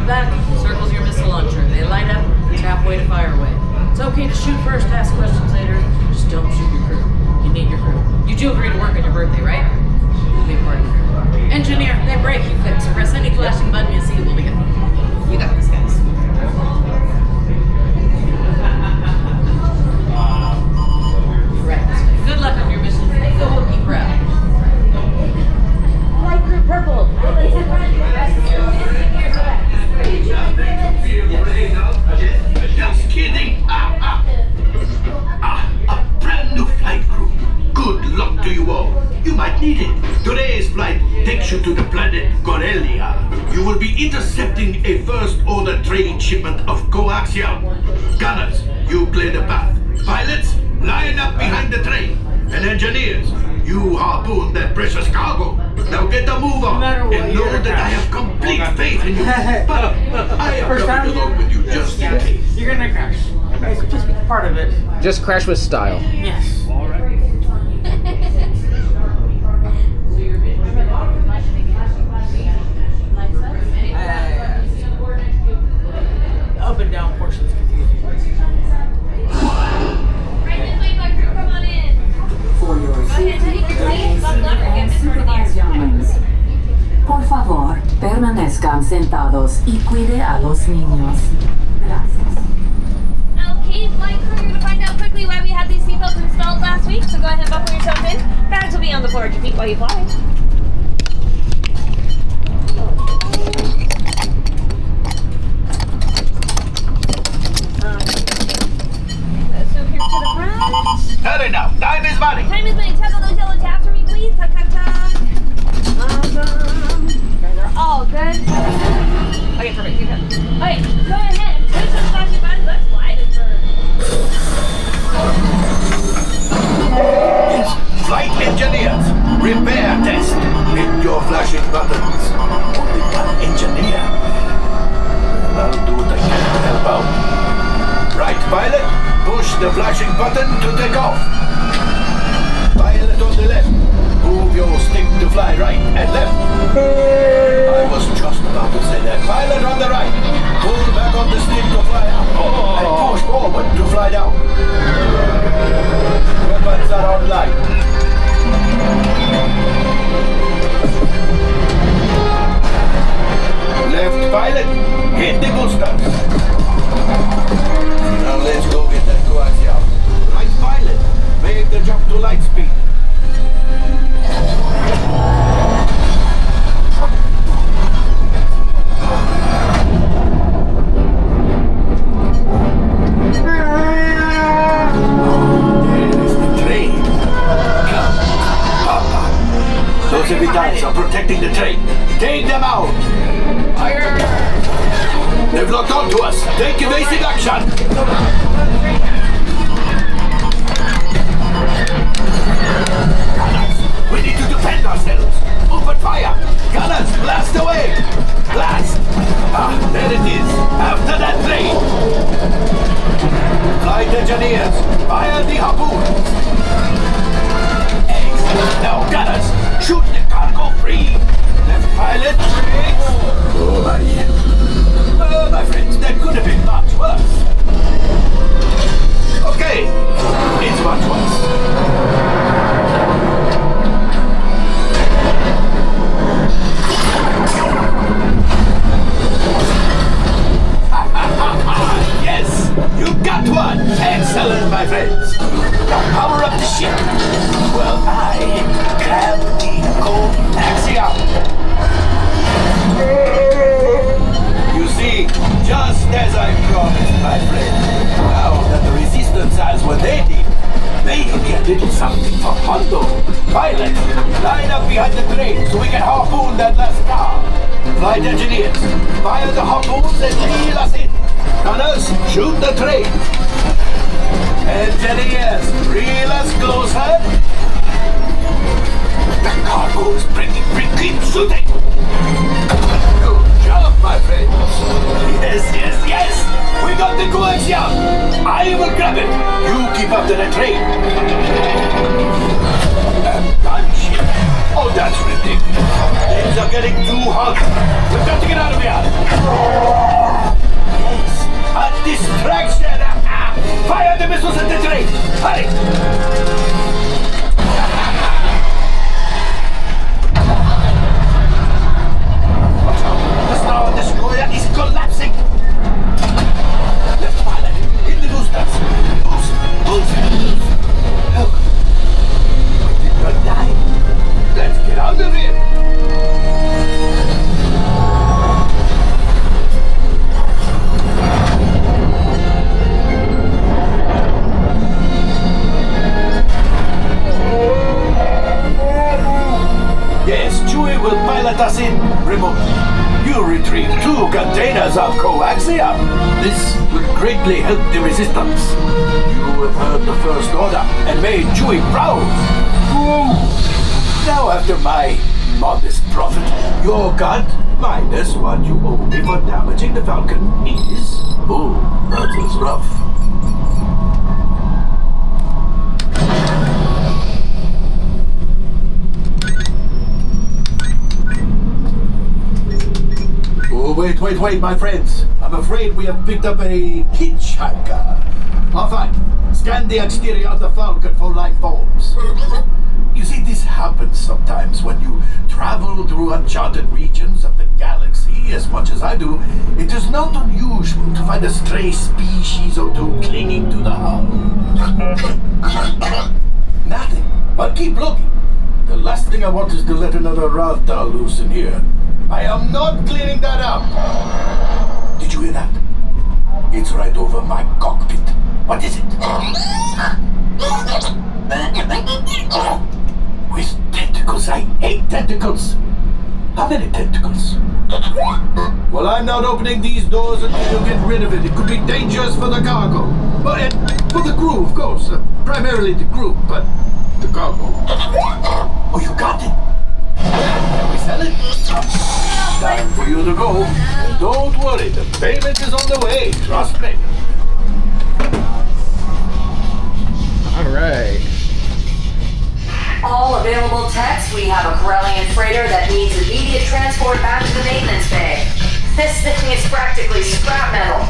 Back, circles your missile launcher. They light up, tap away to fire away. It's okay to shoot first, ask questions later. Just don't shoot your crew. You need your crew. You do agree to work on your birthday, right? You'll be a party crew. Engineer, they break, you fix. Press any flashing button you see, we'll begin. You got this, guys. Right. Good luck on your mission. Make the Wookiee proud. Light crew purple. Just kidding. A brand new flight crew. Good luck to you all. You might need it. Today's flight takes you to the planet Gorelia. You will be intercepting a first-order trading shipment of coaxium. Gunners, you clear the path. Pilots, line up behind the train. And engineers, you harpoon that precious cargo. Now get the move on, and know that I have complete faith in you. But I am coming along with you just in case. You're gonna crash. Just be part of it. Just crash with style. Yes. All right. Up and down portions confusing. Right this way, my crew, come on in. For your Go ahead, take your seat. Buckle up, we're getting in front of you. Por favor, permanezcan sentados y cuide a los niños. Gracias. Okay, flight crew, you're gonna find out quickly why we had these seatbelts installed last week, so go ahead and buckle yourself in. Bags will be on the floor at your feet while you fly. So here's to the front. Hurry now, time is money. Time is money. Tug on those yellow tabs for me, please. Tug, tug, tug. Awesome. You guys are all good. Okay, perfect. Good. Okay, go ahead. Push those flashing buttons. Let's fly this bird. Yes, flight engineers, repair test. Hit your flashing buttons. Only one engineer. Well, I'll do what I can to help out. Right, pilot, push the flashing button to take off. Pilot on the left, move your stick to fly right and left. I was just about to say that. Pilot on the right, pull back on the stick to fly out. And push forward to fly down. Weapons are online. Left pilot, hit the boosters. Now let's go get that coaxium. Right pilot, make the jump to light speed. There is the train. Come, Papa. Those Evitans are protecting the train. Take them out. Fire! They've locked onto us. Take evasive action. Gunners, we need to defend ourselves. Open fire. Gunners, blast away. Blast. Ah, there it is. After that train. Flight engineers, fire the harpoons. Excellent. Now, gunners, shoot the cargo free. Left pilot, brakes. Oh, my friends, that could have been much worse. Okay, it's much worse. Yes, you got one. Excellent, my friends. Power up the ship. Well, I grab the coaxium. You see, just as I promised, my friend, now that the Resistance has what they need, maybe a little something for Hondo. Pilot, line up behind the train so we can harpoon that last car. Flight engineers, fire the harpoons and reel us in. Gunners, shoot the train. Engineers, reel us closer. The cargo is breaking. Keep shooting. Good job, my friends. Yes. We got the coaxium. I will grab it. You keep up to the train. Gunship. Oh, that's ridiculous. Things are getting too hot. We've got to get out of here. There's our coaxium. This will greatly help the resistance. You have heard the First Order and made Chewie proud. Ooh. Now after my modest profit, your cut, minus what you owe me for damaging the Falcon, is... Oh, that is rough. Oh, wait, my friends. I'm afraid we have picked up a hitchhiker. Oh, fine. Scan the exterior of the Falcon for life forms. You see, this happens sometimes when you travel through uncharted regions of the galaxy as much as I do. It is not unusual to find a stray species or two clinging to the hull. Nothing, but keep looking. The last thing I want is to let another Ratha loose in here. I am not cleaning that up. Did you hear that? It's right over my cockpit. What is it? With tentacles. I hate tentacles. How many tentacles? Well, I'm not opening these doors until you get rid of it. It could be dangerous for the cargo. But for the crew, of course. Primarily the crew, but the cargo. Oh, you got it. Can we sell it? Time for you to go. And don't worry, the payment is on the way. Trust me. Alright. All available techs, we have a Corellian freighter that needs immediate transport back to the maintenance bay. This thing is practically scrap metal.